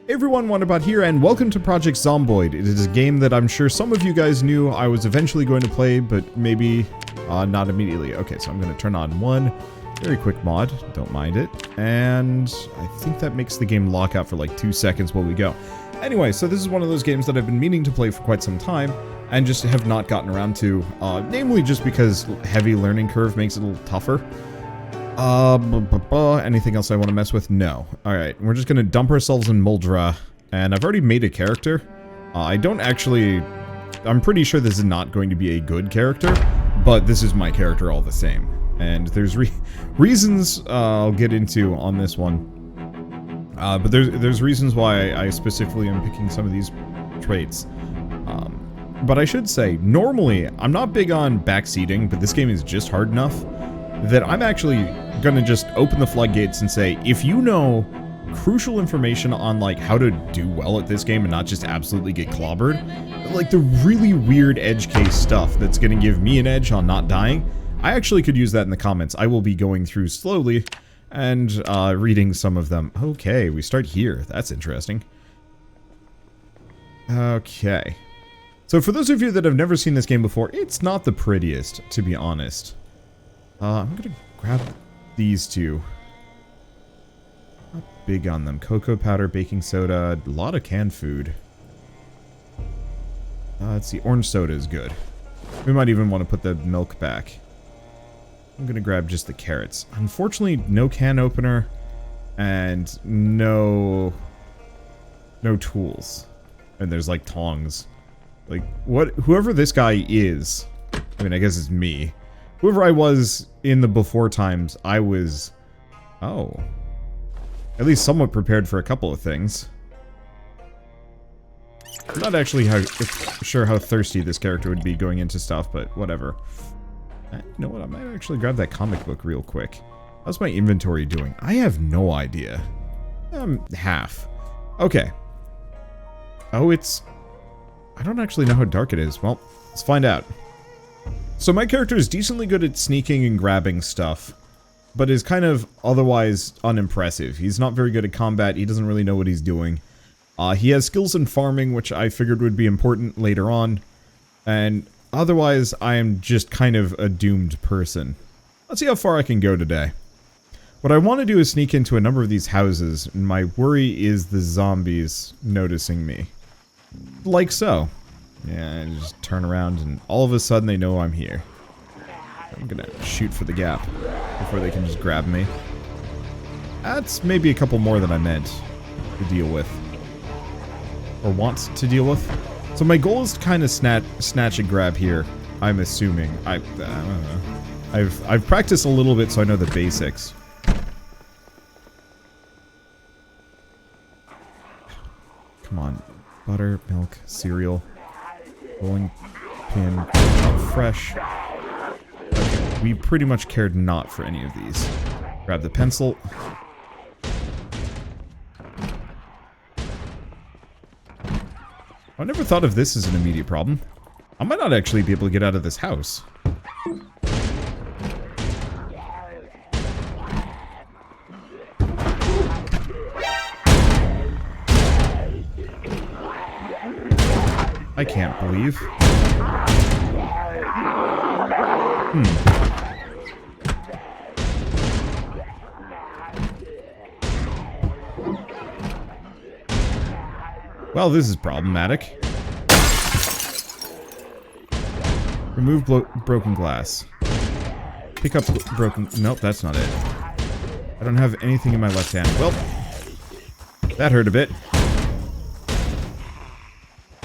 Hey everyone, Wanderbot here, and welcome to Project Zomboid. It is a game that I'm sure some of you guys knew I was eventually going to play, but maybe not immediately. Okay, so I'm going to turn on one very quick mod, don't mind it, and I think that makes the game lock out for like 2 seconds while we go. Anyway, so this is one of those games that I've been meaning to play for quite some time, and just have not gotten around to, namely just because heavy learning curve makes it a little tougher. Anything else I want to mess with? No. Alright, we're just gonna dump ourselves in Muldra, and I've already made a character. I'm pretty sure this is not going to be a good character, but this is my character all the same. And there's reasons I'll get into on this one. But there's reasons why I specifically am picking some of these traits. But I should say, normally, I'm not big on backseating, but this game is just hard enough that I'm actually gonna just open the floodgates and say, if you know crucial information on like how to do well at this game and not just absolutely get clobbered, like the really weird edge case stuff that's gonna give me an edge on not dying, I actually could use that in the comments. I will be going through slowly and reading some of them. Okay, we start here. That's interesting. Okay. So for those of you that have never seen this game before, it's not the prettiest, to be honest. I'm gonna grab these two. Not big on them. Cocoa powder, baking soda, a lot of canned food. Let's see, orange soda is good. We might even want to put the milk back. I'm gonna grab just the carrots. Unfortunately, no can opener, and no tools. And there's like tongs. Like, whoever this guy is, I mean, I guess it's me. Whoever I was in the before times, I was, at least somewhat prepared for a couple of things. I'm not actually sure how thirsty this character would be going into stuff, but whatever. You know what, I might actually grab that comic book real quick. How's my inventory doing? I have no idea. Half. Okay. Oh, I don't actually know how dark it is. Well, let's find out. So my character is decently good at sneaking and grabbing stuff, but is kind of otherwise unimpressive. He's not very good at combat, he doesn't really know what he's doing. He has skills in farming, which I figured would be important later on, and otherwise I am just kind of a doomed person. Let's see how far I can go today. What I want to do is sneak into a number of these houses, and my worry is the zombies noticing me. Like so. Yeah, I just turn around and all of a sudden they know I'm here. I'm gonna shoot for the gap before they can just grab me. That's maybe a couple more than I meant to deal with. Or want to deal with. So my goal is to kind of snatch and grab here, I'm assuming. I don't know. I've practiced a little bit so I know the basics. Come on. Butter, milk, cereal. Rolling pin, not fresh. Okay, we pretty much cared not for any of these. Grab the pencil. I never thought of this as an immediate problem. I might not actually be able to get out of this house. I can't believe. Well, this is problematic. Remove broken glass. Pick up broken... Nope, that's not it. I don't have anything in my left hand. Well, that hurt a bit.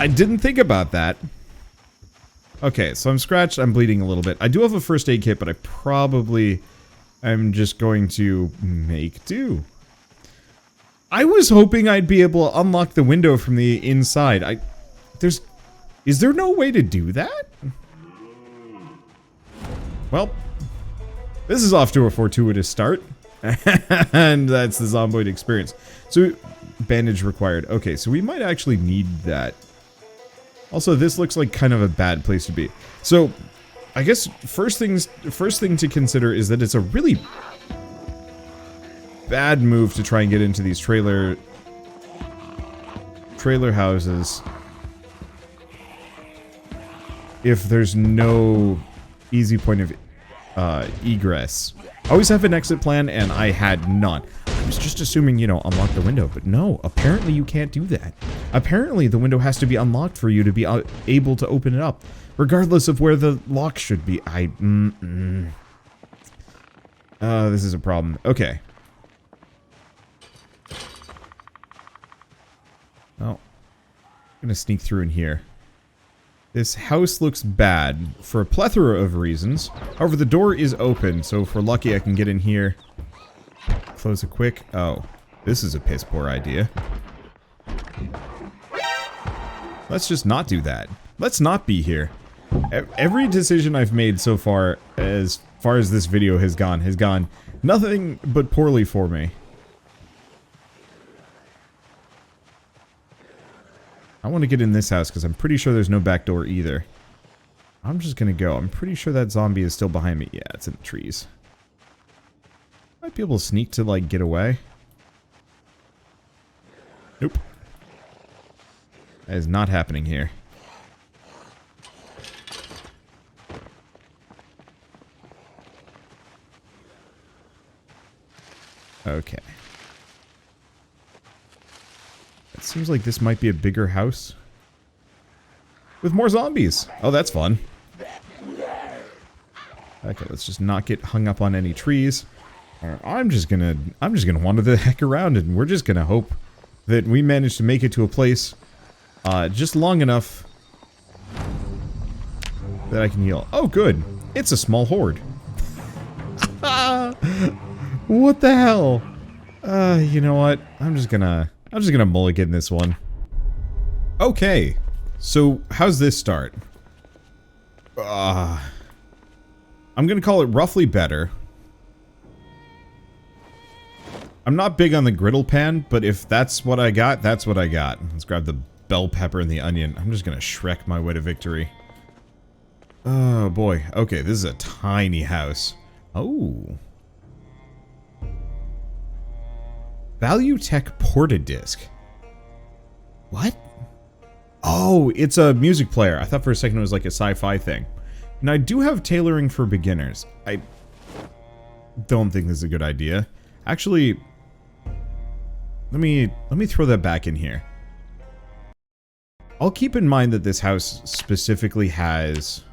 I didn't think about that. Okay, so I'm scratched, I'm bleeding a little bit. I do have a first aid kit, but I probably am just going to make do. I was hoping I'd be able to unlock the window from the inside. Is there no way to do that? Well, this is off to a fortuitous start. And that's the Zomboid experience. So, bandage required. Okay, so we might actually need that. Also, this looks like kind of a bad place to be. So, I guess first thing to consider is that it's a really bad move to try and get into these trailer trailer houses if there's no easy point of egress. I always have an exit plan, and I had none. I was just assuming, you know, unlock the window, but no, apparently you can't do that. Apparently the window has to be unlocked for you to be able to open it up, regardless of where the lock should be. This is a problem. Okay. Well, I'm gonna sneak through in here. This house looks bad for a plethora of reasons. However, the door is open, so if we're lucky I can get in here. Close it quick. Oh, this is a piss poor idea. Let's just not do that. Let's not be here. Every decision I've made so far as this video has gone nothing but poorly for me. I want to get in this house because I'm pretty sure there's no back door either. I'm just gonna go. I'm pretty sure that zombie is still behind me. Yeah, it's in the trees. Might be able to sneak to, like, get away. Nope. That is not happening here. Okay. It seems like this might be a bigger house. With more zombies. Oh, that's fun. Okay, let's just not get hung up on any trees. I'm just gonna wander the heck around, and we're just gonna hope that we manage to make it to a place just long enough that I can heal. Oh, good. It's a small horde. What the hell? You know what? I'm just gonna mulligan this one. Okay. So, how's this start? I'm gonna call it roughly better. I'm not big on the griddle pan, but if that's what I got, that's what I got. Let's grab the bell pepper and the onion. I'm just gonna Shrek my way to victory. Oh boy. Okay, this is a tiny house. Oh. Value Tech Porta-Disc. What? Oh, it's a music player. I thought for a second it was like a sci-fi thing. Now, I do have tailoring for beginners. I don't think this is a good idea. Actually, let me throw that back in here. I'll keep in mind that this house specifically has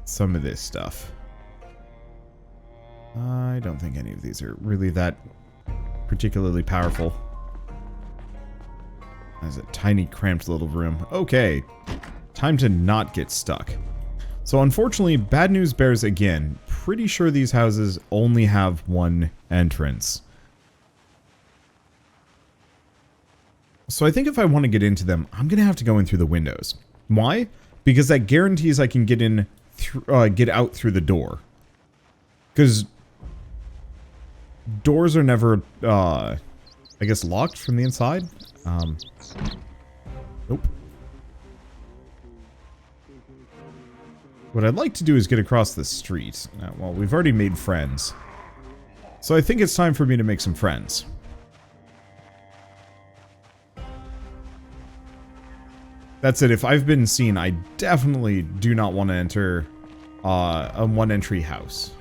some of this stuff. I don't think any of these are really that particularly powerful. There's a tiny cramped little room. Okay, time to not get stuck. So unfortunately, bad news bears again. Pretty sure these houses only have one entrance. So I think if I want to get into them, I'm going to have to go in through the windows. Why? Because that guarantees I can get in, get out through the door. Because doors are never, I guess, locked from the inside. Nope. What I'd like to do is get across the street. Well, we've already made friends. So I think it's time for me to make some friends. That's it. If I've been seen, I definitely do not want to enter a one-entry house.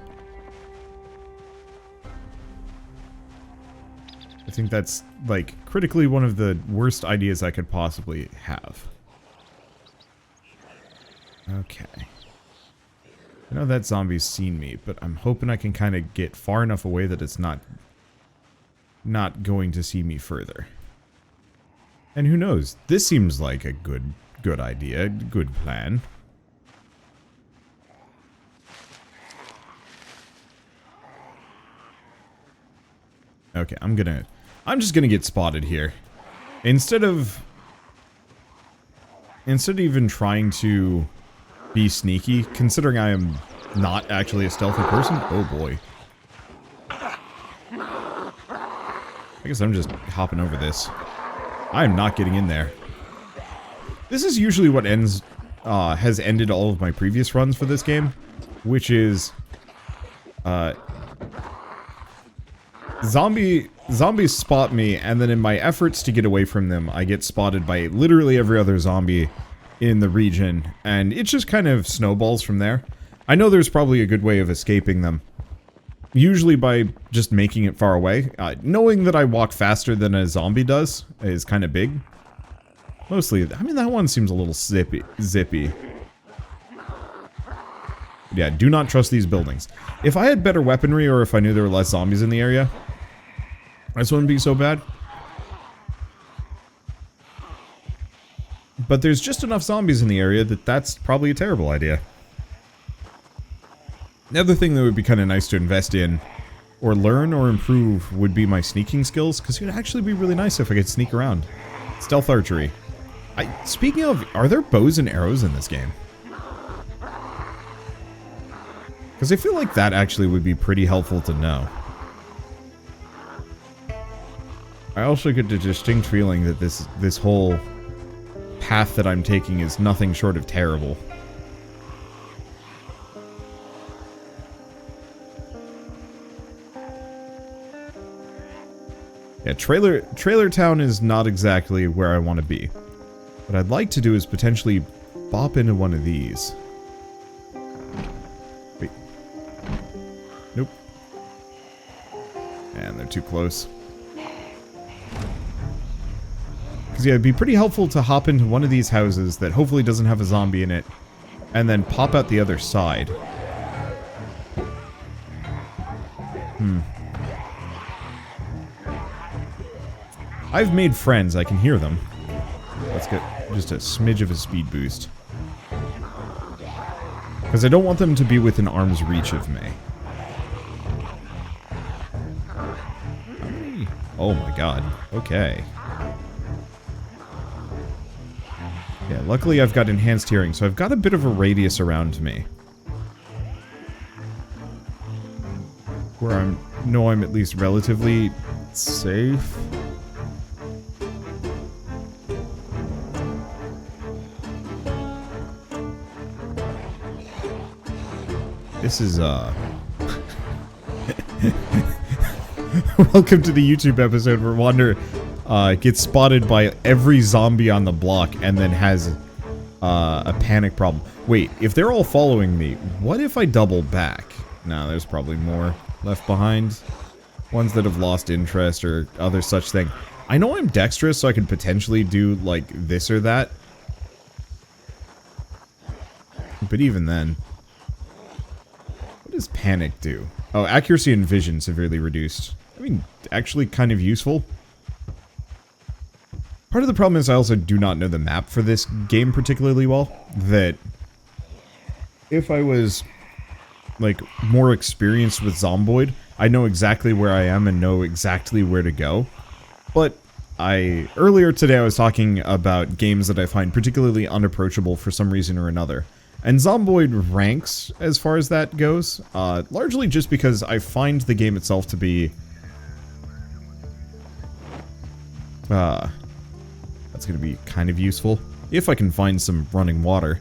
I think that's, like, critically one of the worst ideas I could possibly have. Okay. I know that zombie's seen me, but I'm hoping I can kind of get far enough away that it's not going to see me further. And who knows? This seems like a good idea, good plan. Okay, I'm just gonna get spotted here. Instead of even trying to be sneaky, considering I am not actually a stealthy person. Oh boy. I guess I'm just hopping over this. I am not getting in there. This is usually what has ended all of my previous runs for this game, which is, Zombies spot me, and then in my efforts to get away from them, I get spotted by literally every other zombie in the region, and it just kind of snowballs from there. I know there's probably a good way of escaping them. Usually by just making it far away. Knowing that I walk faster than a zombie does is kind of big. Mostly, I mean, that one seems a little zippy. Yeah, do not trust these buildings. If I had better weaponry, or if I knew there were less zombies in the area, this wouldn't be so bad. But there's just enough zombies in the area that that's probably a terrible idea. The other thing that would be kind of nice to invest in, or learn or improve, would be my sneaking skills, because it would actually be really nice if I could sneak around. Stealth archery. Speaking of, are there bows and arrows in this game? Because I feel like that actually would be pretty helpful to know. I also get the distinct feeling that this whole path that I'm taking is nothing short of terrible. Yeah, Trailer Town is not exactly where I want to be. What I'd like to do is potentially bop into one of these. Wait. Nope. And they're too close. Because yeah, it'd be pretty helpful to hop into one of these houses that hopefully doesn't have a zombie in it, and then pop out the other side. I've made friends, I can hear them. Let's get just a smidge of a speed boost. Because I don't want them to be within arm's reach of me. Oh my god. Okay. Yeah, luckily I've got enhanced hearing, so I've got a bit of a radius around me. Where I'm at least relatively safe. This is, welcome to the YouTube episode where Wander gets spotted by every zombie on the block and then has a panic problem. Wait, if they're all following me, what if I double back? No, there's probably more left behind. Ones that have lost interest or other such thing. I know I'm dexterous, so I could potentially do, like, this or that. But even then... What does panic do? Oh, accuracy and vision severely reduced. I mean, actually kind of useful. Part of the problem is I also do not know the map for this game particularly well. That if I was, like, more experienced with Zomboid, I know exactly where I am and know exactly where to go. But earlier today I was talking about games that I find particularly unapproachable for some reason or another. And Zomboid ranks as far as that goes, largely just because I find the game itself to be... that's going to be kind of useful, if I can find some running water.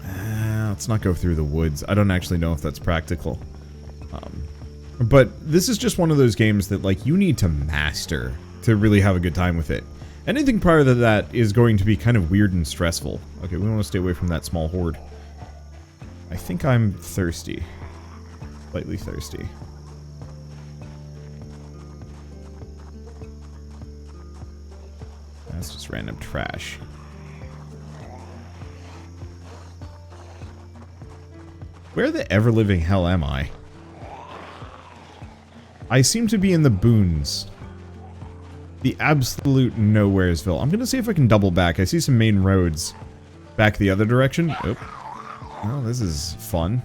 Let's not go through the woods. I don't actually know if that's practical. But this is just one of those games that, like, you need to master to really have a good time with it. Anything prior to that is going to be kind of weird and stressful. Okay, we want to stay away from that small horde. I think I'm thirsty. Slightly thirsty. That's just random trash. Where the ever-living hell am I? I seem to be in the boons. The absolute nowheresville. I'm gonna see if I can double back. I see some main roads back the other direction. Oh, well, this is fun.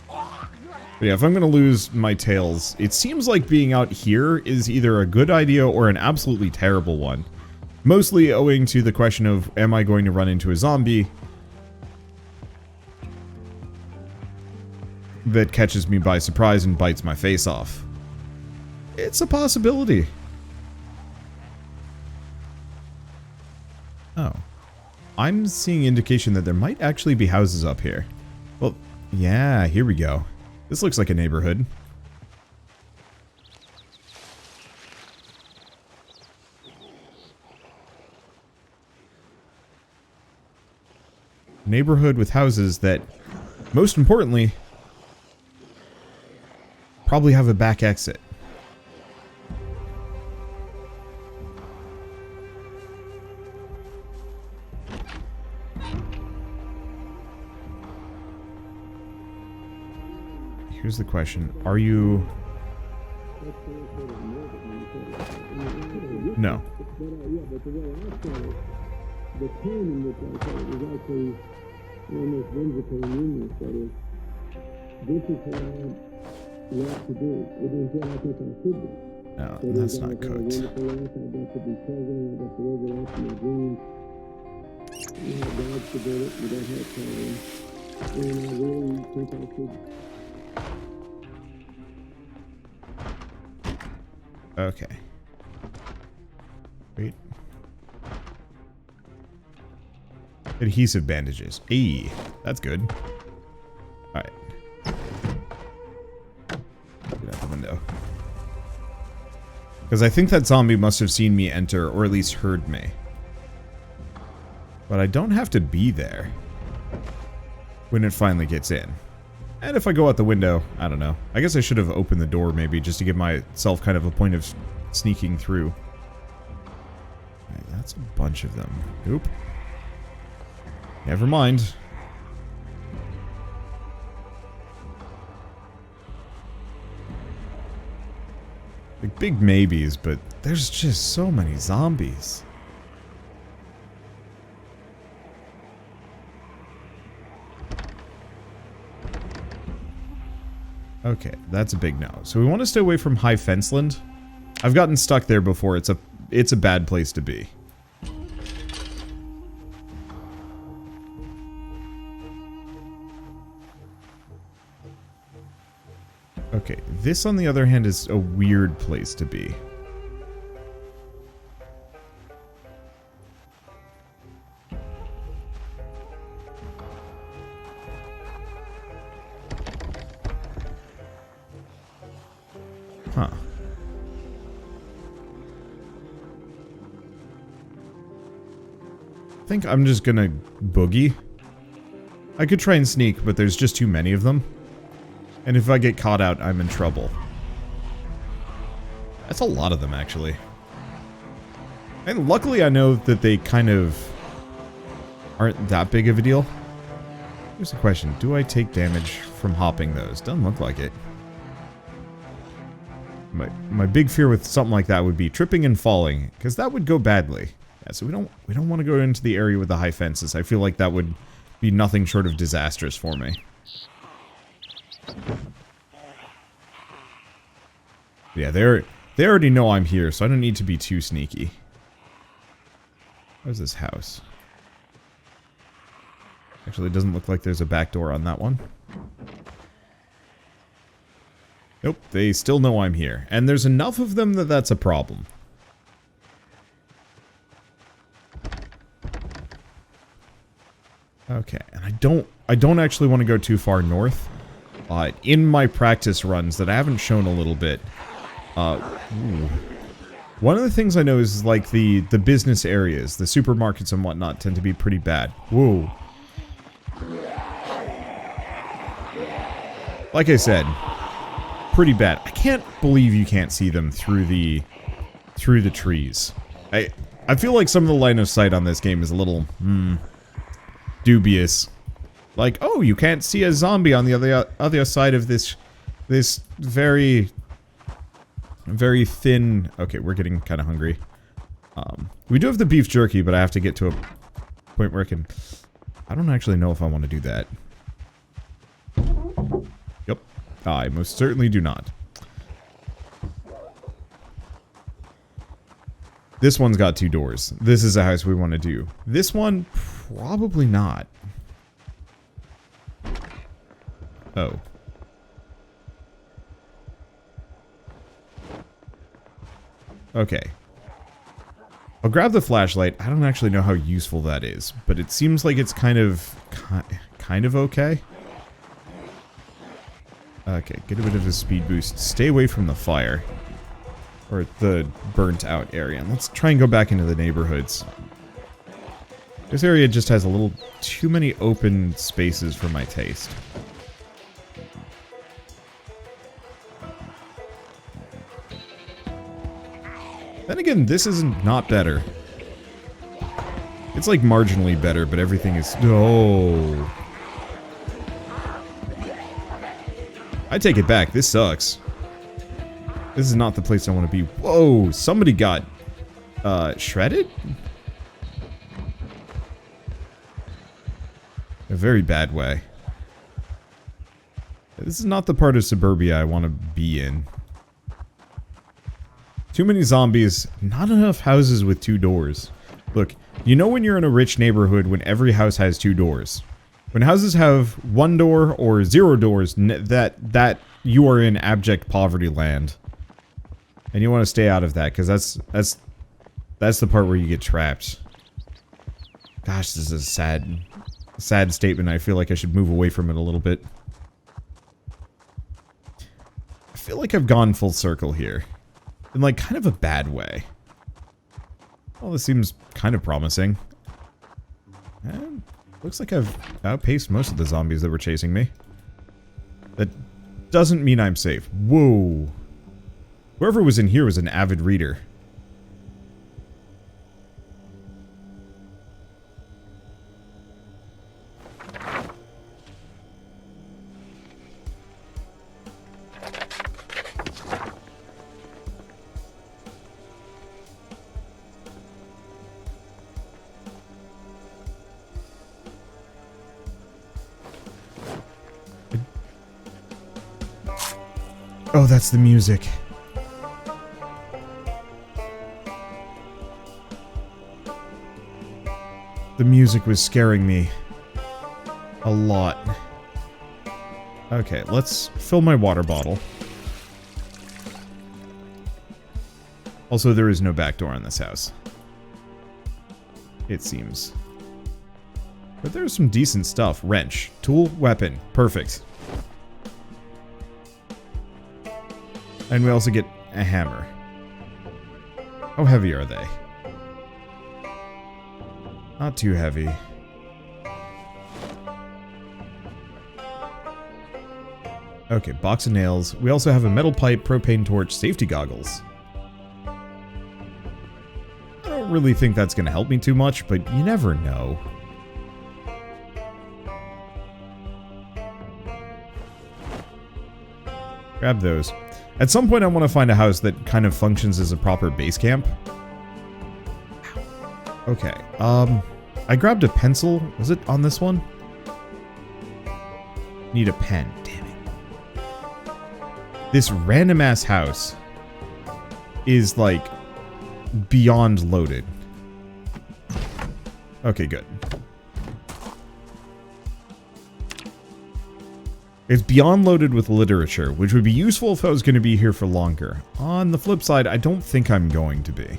But yeah, if I'm gonna lose my tails, it seems like being out here is either a good idea or an absolutely terrible one. Mostly owing to the question of, am I going to run into a zombie that catches me by surprise and bites my face off? It's a possibility. Oh. I'm seeing indication that there might actually be houses up here. Well, Yeah, here we go. This looks like a neighborhood. Neighborhood with houses that, most importantly, probably have a back exit. Here's the question. Are you... No. The tone in which I said it was actually almost whimsical and humorous. That is, this is what I want to do. It is what I think I should do. No, that's not cooked. I got to be president. I got to live it out to my dreams. You have dodged the bullet. You don't have time. And I really think I should. Okay. Wait. Adhesive bandages. Eee, that's good. Alright. Get out the window. Because I think that zombie must have seen me enter, or at least heard me. But I don't have to be there when it finally gets in. And if I go out the window, I don't know. I guess I should have opened the door maybe, just to give myself kind of a point of sneaking through. Right, that's a bunch of them. Oop. Never mind. Like big maybes, but there's just so many zombies. Okay, that's a big no. So we want to stay away from high fenceland. I've gotten stuck there before. It's a bad place to be. Okay, this on the other hand is a weird place to be. Huh. I think I'm just gonna boogie. I could try and sneak, but there's just too many of them. And if I get caught out, I'm in trouble. That's a lot of them, actually. And luckily I know that they kind of aren't that big of a deal. Here's the question. Do I take damage from hopping those? Doesn't look like it. My big fear with something like that would be tripping and falling, because that would go badly. Yeah, so we don't want to go into the area with the high fences. I feel like that would be nothing short of disastrous for me. Yeah, they already know I'm here, so I don't need to be too sneaky. How's this house? Actually, it doesn't look like there's a back door on that one. Nope, they still know I'm here. And there's enough of them that that's a problem. Okay, and I don't actually want to go too far north. In my practice runs that I haven't shown a little bit, one of the things I know is like the business areas, the supermarkets and whatnot tend to be pretty bad. Whoa. Like I said, pretty bad. I can't believe you can't see them through the trees. I feel like some of the line of sight on this game is a little dubious. Like, oh, you can't see a zombie on the other side of this very thin. Okay, we're getting kind of hungry. We do have the beef jerky, but I have to get to a point where I don't actually know if I want to do that. Yep, I most certainly do not. This one's got 2 doors. This is a house we want to do. This one, probably not. Oh. Okay. I'll grab the flashlight. I don't actually know how useful that is, but it seems like it's kind of okay. Okay, get a bit of a speed boost. Stay away from the fire. Or the burnt out area. And let's try and go back into the neighborhoods. This area just has a little too many open spaces for my taste. Then again, this isn't not better. It's like marginally better, but everything is... Oh. I take it back. This sucks. This is not the place I want to be. Whoa, somebody got shredded? A very bad way. This is not the part of suburbia I want to be in. Too many zombies, not enough houses with 2 doors. Look, you know when you're in a rich neighborhood when every house has 2 doors. When houses have 1 door or 0 doors, that you are in abject poverty land. And you want to stay out of that, because that's the part where you get trapped. Gosh, this is a sad statement. I feel like I should move away from it a little bit. I feel like I've gone full circle here. In like kind of a bad way. Well, this seems kind of promising. And looks like I've outpaced most of the zombies that were chasing me. That doesn't mean I'm safe. Whoa. Whoever was in here was an avid reader. Oh, that's the music. The music was scaring me a lot. Okay, let's fill my water bottle. Also, there is no back door in this house. It seems. But there's some decent stuff. Wrench. Tool. Weapon. Perfect. And we also get a hammer. How heavy are they? Not too heavy. Okay, box of nails. We also have a metal pipe, propane torch, safety goggles. I don't really think that's going to help me too much, but you never know. Grab those. At some point I want to find a house that kind of functions as a proper base camp. Okay, I grabbed a pencil. Was it on this one? Need a pen. Damn it. This random ass house is like beyond loaded. Okay, good. It's beyond loaded with literature, which would be useful if I was going to be here for longer. On the flip side, I don't think I'm going to be.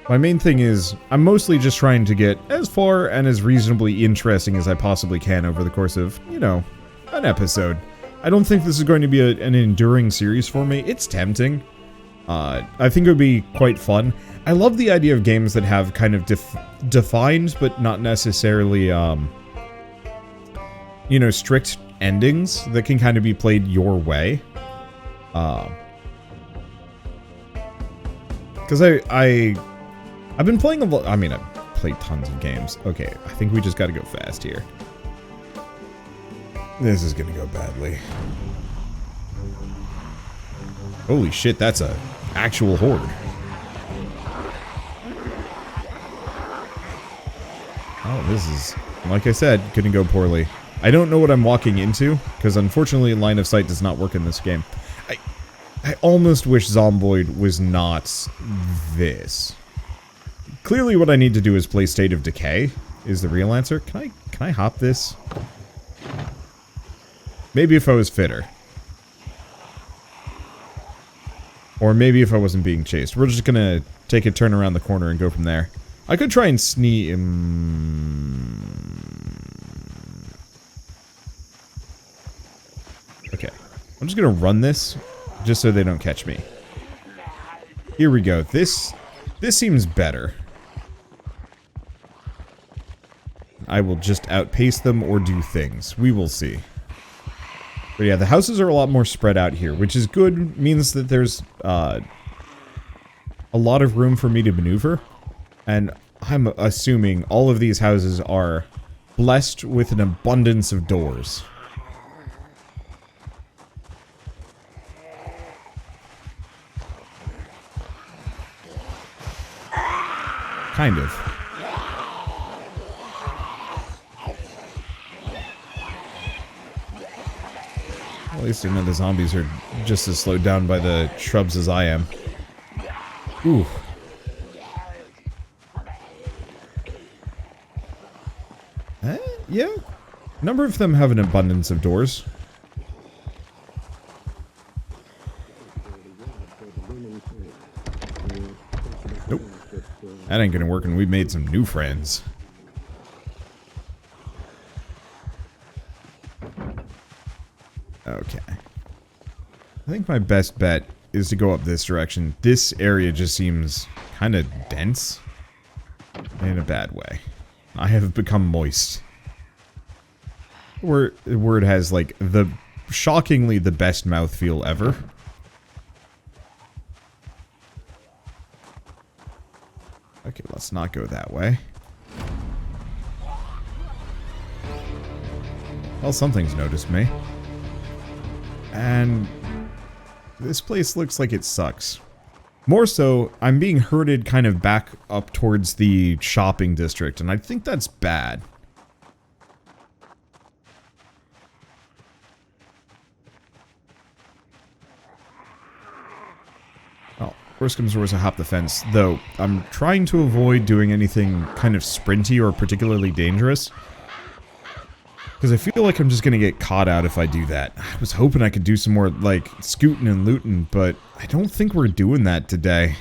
My main thing is, I'm mostly just trying to get as far and as reasonably interesting as I possibly can over the course of, you know, an episode. I don't think this is going to be an enduring series for me. It's tempting. I think it would be quite fun. I love the idea of games that have kind of defined, but not necessarily, you know, strict endings that can kind of be played your way. Because I've been playing a lot. I mean, I've played tons of games. Okay, I think we just got to go fast here. This is gonna go badly. Holy shit, that's a actual horde. Oh, this is, like I said, gonna go poorly. I don't know what I'm walking into, because unfortunately line of sight does not work in this game. I almost wish Zomboid was not this. Clearly what I need to do is play State of Decay, is the real answer. Can I hop this? Maybe if I was fitter. Or maybe if I wasn't being chased. We're just gonna take a turn around the corner and go from there. I could try and Okay. I'm just gonna run this, just so they don't catch me. Here we go. This seems better. I will just outpace them or do things. We will see. But yeah, the houses are a lot more spread out here, which is good. Means that there's a lot of room for me to maneuver. And I'm assuming all of these houses are blessed with an abundance of doors. Kind of. At least I know the zombies are just as slowed down by the shrubs as I am. Ooh. Yeah. A number of them have an abundance of doors. Nope. That ain't gonna work, and we've made some new friends. Okay. I think my best bet is to go up this direction. This area just seems kind of dense. In a bad way. I have become moist. Word has, like, shockingly the best mouthfeel ever. Okay, let's not go that way. Well, something's noticed me. And this place looks like it sucks. More so, I'm being herded kind of back up towards the shopping district, and I think that's bad. Well, worst comes to worst, I hop the fence, though I'm trying to avoid doing anything kind of sprinty or particularly dangerous. Because I feel like I'm just gonna get caught out if I do that. I was hoping I could do some more, like, scooting and looting, but I don't think we're doing that today.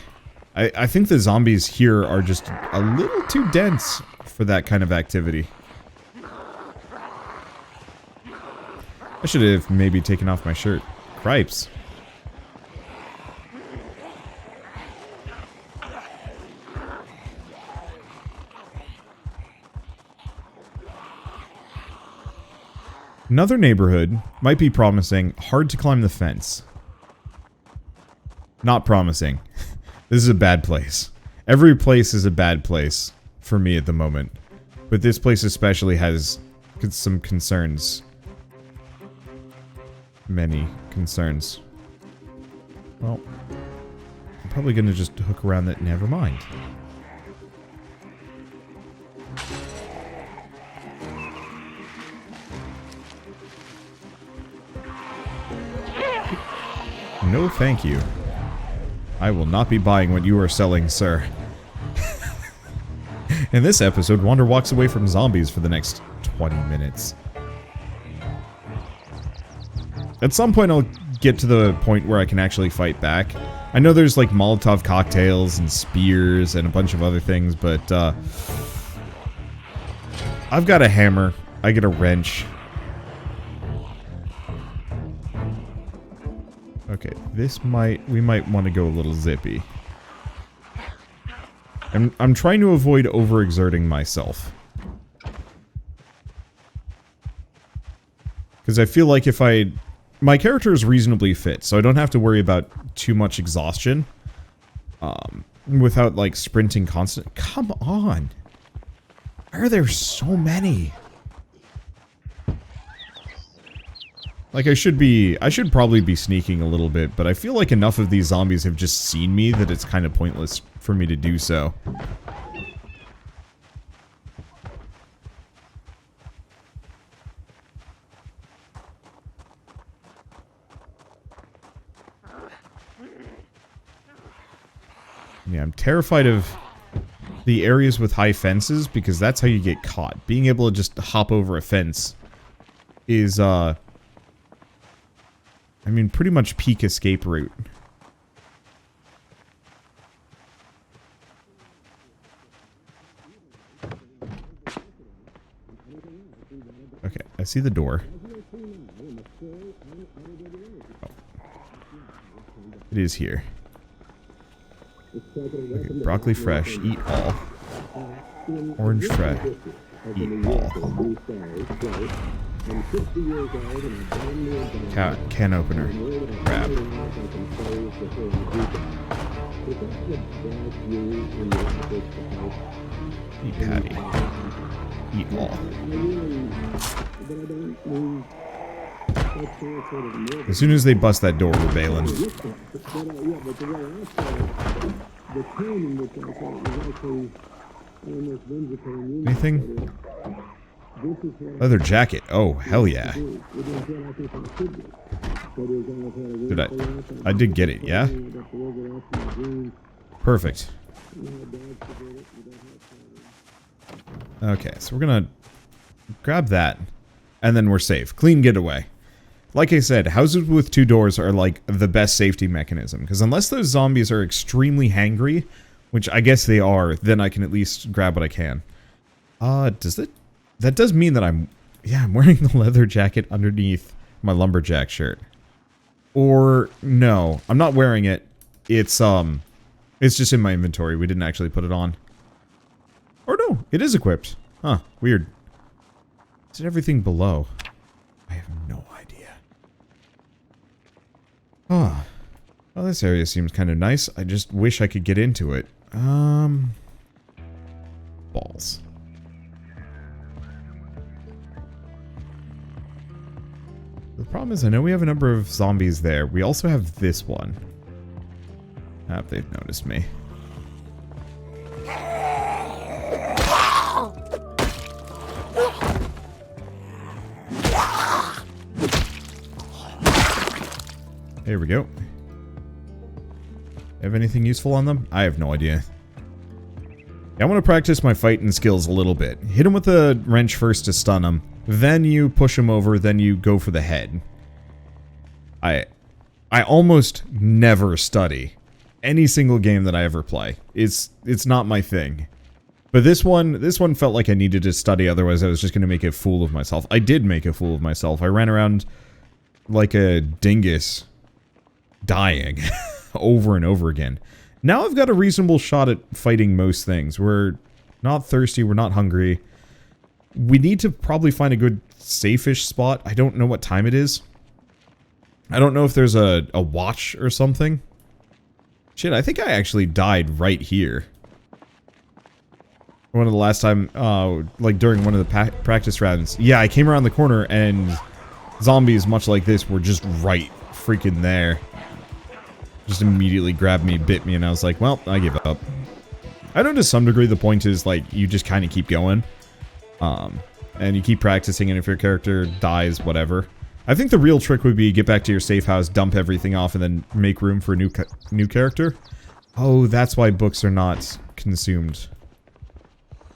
I think the zombies here are just a little too dense for that kind of activity. I should have maybe taken off my shirt. Cripes. Another neighborhood might be promising. Hard to climb the fence. Not promising. This is a bad place. Every place is a bad place for me at the moment. But this place especially has some concerns. Many concerns. Well, I'm probably gonna just hook around that. Never mind. No, thank you. I will not be buying what you are selling, sir. In this episode, Wander walks away from zombies for the next 20 minutes. At some point, I'll get to the point where I can actually fight back. I know there's, like, Molotov cocktails and spears and a bunch of other things, but, I've got a hammer. I get a wrench. Okay, we might want to go a little zippy. I'm trying to avoid overexerting myself. Because I feel like if my character is reasonably fit, so I don't have to worry about too much exhaustion. Without, like, sprinting constant. Come on! Why are there so many? Like, I should probably be sneaking a little bit, but I feel like enough of these zombies have just seen me that it's kind of pointless for me to do so. Yeah, I'm terrified of the areas with high fences, because that's how you get caught. Being able to just hop over a fence is, I mean, pretty much peak escape route. Okay, I see the door. It is here. Okay, broccoli fresh, eat all. Orange fresh, eat all. Can opener. Grab. Eat patty. Eat all. As soon as they bust that door, we're bailing. Anything? Leather jacket. Oh, hell yeah. I did get it, yeah? Perfect. Okay, so we're gonna grab that, and then we're safe. Clean getaway. Like I said, houses with 2 doors are like the best safety mechanism, because unless those zombies are extremely hangry, which I guess they are, then I can at least grab what I can. Does it? That does mean that I'm wearing the leather jacket underneath my lumberjack shirt. Or, no, I'm not wearing it. It's just in my inventory. We didn't actually put it on. Or no, it is equipped. Huh, weird. Is it everything below? I have no idea. Oh. Well, this area seems kind of nice. I just wish I could get into it. Balls. The problem is I know we have a number of zombies there. We also have this one. Ah, they've noticed me. There we go. Have anything useful on them? I have no idea. I want to practice my fighting skills a little bit. Hit him with a wrench first to stun him. Then you push him over, then you go for the head. I almost never study any single game that I ever play. It's not my thing. But this one felt like I needed to study, otherwise I was just going to make a fool of myself. I did make a fool of myself. I ran around like a dingus, dying over and over again. Now I've got a reasonable shot at fighting most things. We're not thirsty, we're not hungry. We need to probably find a good safe-ish spot. I don't know what time it is. I don't know if there's a watch or something. Shit, I think I actually died right here. One of the last time, like during one of the practice rounds. Yeah, I came around the corner and zombies much like this were just right freaking there. Just immediately grabbed me, bit me, and I was like, well, I give up. I know to some degree the point is, like, you just kind of keep going. And you keep practicing, and if your character dies, whatever. I think the real trick would be get back to your safe house, dump everything off, and then make room for a new character. Oh, that's why books are not consumed.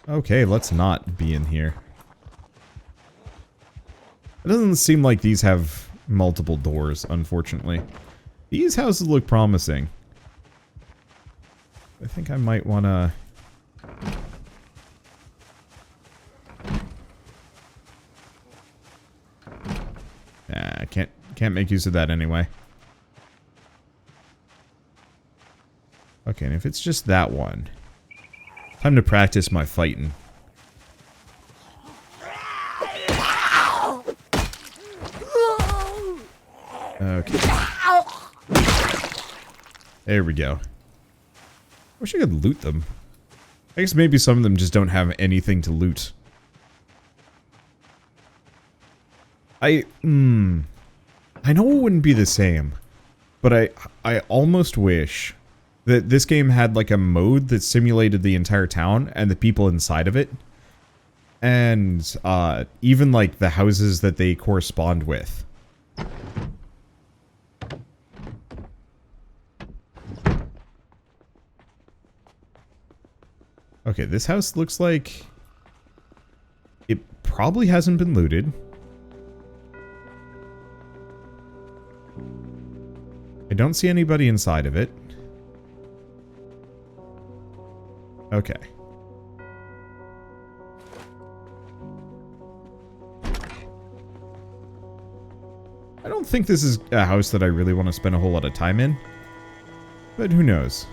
Okay, let's not be in here. It doesn't seem like these have multiple doors, unfortunately. These houses look promising. I think I might want to... I can't make use of that anyway. Okay, and if it's just that one... Time to practice my fighting. Okay. There we go. Wish I could loot them. I guess maybe some of them just don't have anything to loot. I know it wouldn't be the same, but I almost wish that this game had like a mode that simulated the entire town and the people inside of it. And even like the houses that they correspond with. Okay, this house looks like it probably hasn't been looted. I don't see anybody inside of it. Okay. I don't think this is a house that I really want to spend a whole lot of time in. But who knows?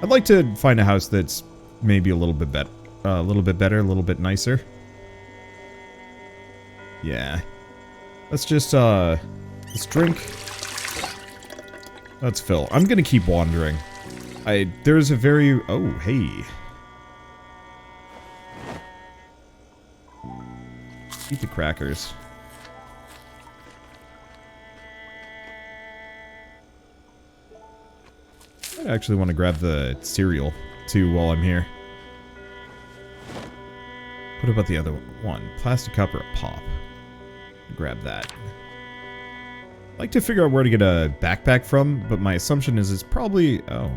I'd like to find a house that's maybe a little bit better, a little bit nicer. Yeah. Let's just, let's drink. Let's fill. I'm gonna keep wandering. There's a very, oh, hey. Eat the crackers. I actually want to grab the cereal, too, while I'm here. What about the other one? Plastic cup or a pop? Grab that. I'd like to figure out where to get a backpack from, but my assumption is it's probably... Oh.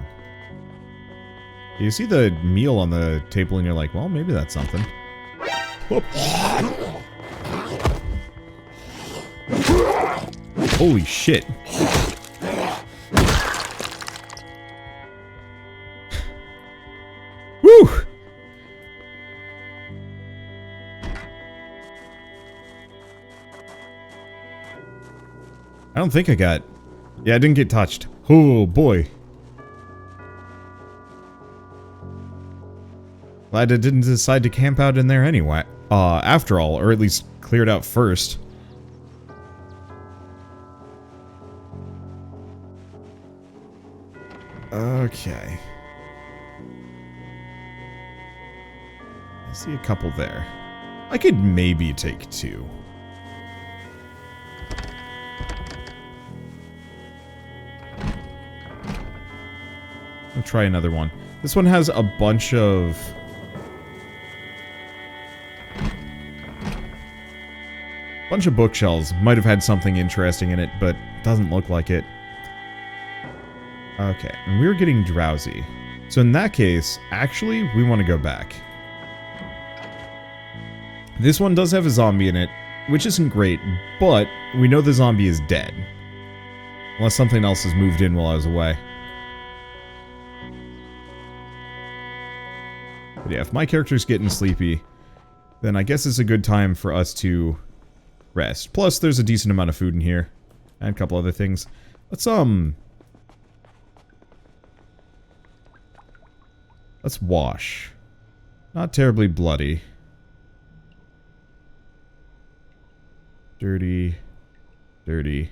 You see the meal on the table and you're like, well, maybe that's something. Whoop. Holy shit. Woo! I don't think I got... Yeah, I didn't get touched. Oh, boy. Glad I didn't decide to camp out in there anyway. After all, or at least clear it out first. Okay. I see a couple there. I could maybe take two. I'll try another one. This one has a bunch of... bookshelves. Might have had something interesting in it, but doesn't look like it. Okay, and we're getting drowsy. So in that case, actually, we want to go back. This one does have a zombie in it, which isn't great, but we know the zombie is dead. Unless something else has moved in while I was away. But yeah, if my character's getting sleepy, then I guess it's a good time for us to rest. Plus, there's a decent amount of food in here. And a couple other things. Let's wash. Not terribly bloody. Dirty. Dirty.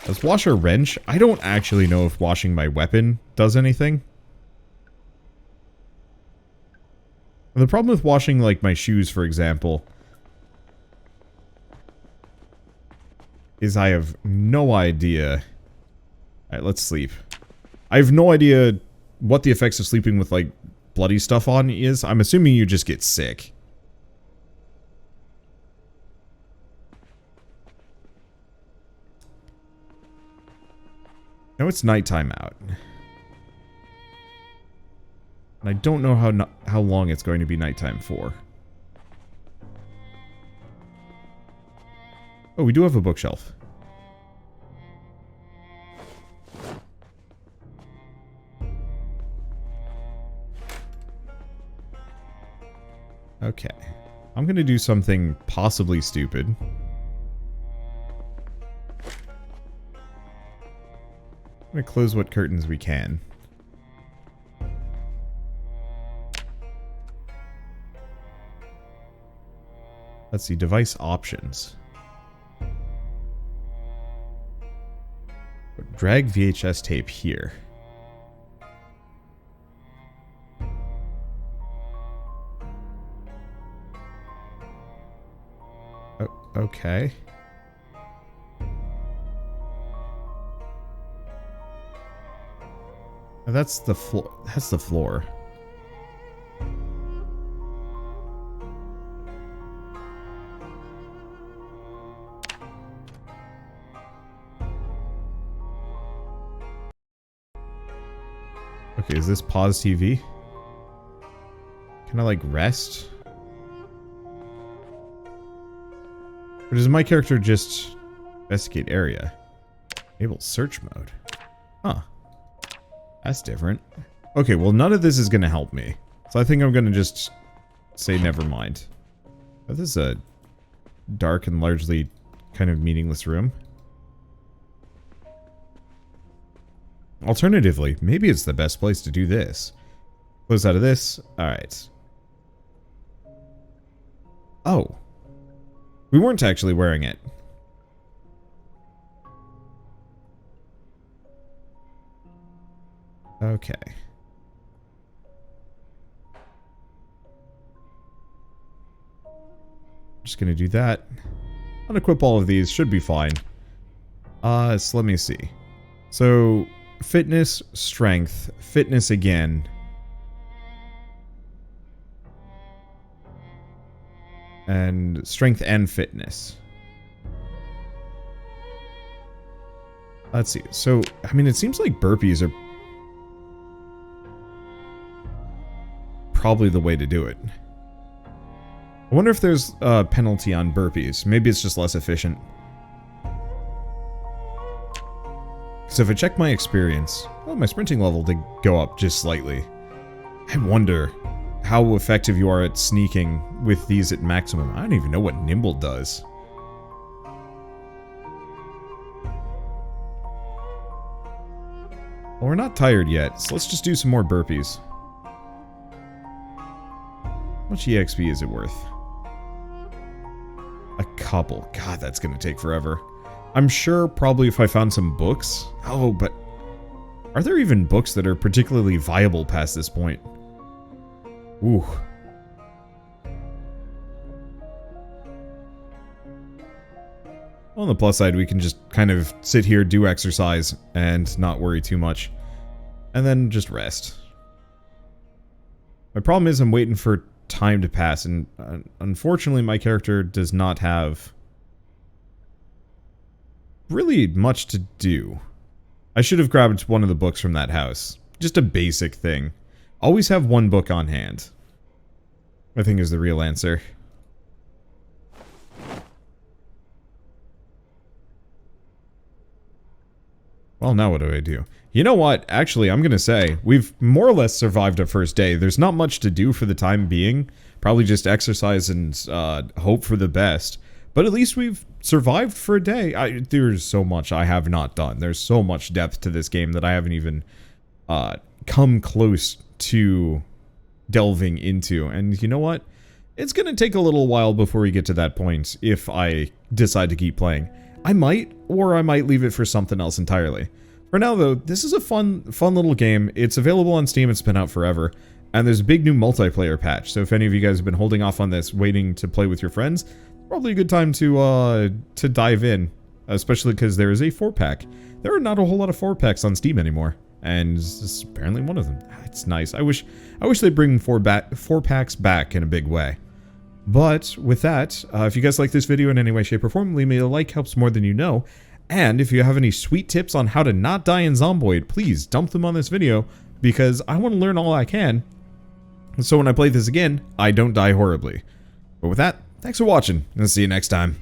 Let's wash our wrench. I don't actually know if washing my weapon does anything. And the problem with washing, like, my shoes, for example, is I have no idea. Alright, let's sleep. I have no idea what the effects of sleeping with, like, bloody stuff on is. I'm assuming you just get sick. Now it's nighttime out. And I don't know how long it's going to be nighttime for. Oh, we do have a bookshelf. Okay. I'm gonna do something possibly stupid. I'm gonna close what curtains we can. Let's see, device options. Drag VHS tape here. Oh, okay. Oh, that's the floor. That's the floor. Okay, is this pause TV? Can I, like, rest? Or does my character just investigate area? Enable search mode. Huh. That's different. Okay, well, none of this is gonna help me. So I think I'm gonna just say never mind. Oh, this is a dark and largely kind of meaningless room. Alternatively, maybe it's the best place to do this. Close out of this. Alright. Oh. We weren't actually wearing it. Okay. Just gonna do that. Unequip all of these, should be fine. So let me see. So, fitness, strength, fitness again. And strength and fitness. Let's see. So, I mean, it seems like burpees are probably the way to do it. I wonder if there's a penalty on burpees. Maybe it's just less efficient. So if I check my experience, well, my sprinting level did go up just slightly. I wonder how effective you are at sneaking with these at maximum. I don't even know what nimble does. Well, we're not tired yet, so let's just do some more burpees. How much EXP is it worth? A couple. God, that's gonna take forever. I'm sure probably if I found some books. Oh, but are there even books that are particularly viable past this point? Ooh. Well, on the plus side, we can just kind of sit here, do exercise, and not worry too much. And then just rest. My problem is I'm waiting for time to pass, and unfortunately my character does not have really much to do. I should have grabbed one of the books from that house. Just a basic thing. Always have one book on hand, I think is the real answer. Well, now what do I do? You know what? Actually, I'm gonna say, we've more or less survived our first day. There's not much to do for the time being. Probably just exercise and hope for the best. But at least we've survived for a day. There's so much I have not done. There's so much depth to this game that I haven't even come close to delving into. And you know what? It's gonna take a little while before we get to that point if I decide to keep playing. I might, or I might leave it for something else entirely. For now, though, this is a fun little game. It's available on Steam. It's been out forever. And there's a big new multiplayer patch. So if any of you guys have been holding off on this, waiting to play with your friends, probably a good time to dive in. Especially because there is a 4-pack. There are not a whole lot of 4-packs on Steam anymore. And this is apparently one of them. It's nice. I wish they'd bring 4-packs back in a big way. But with that, if you guys like this video in any way, shape, or form, leave me a like, helps more than you know. And if you have any sweet tips on how to not die in Zomboid, please dump them on this video, because I want to learn all I can, so when I play this again, I don't die horribly. But with that, thanks for watching, and I'll see you next time.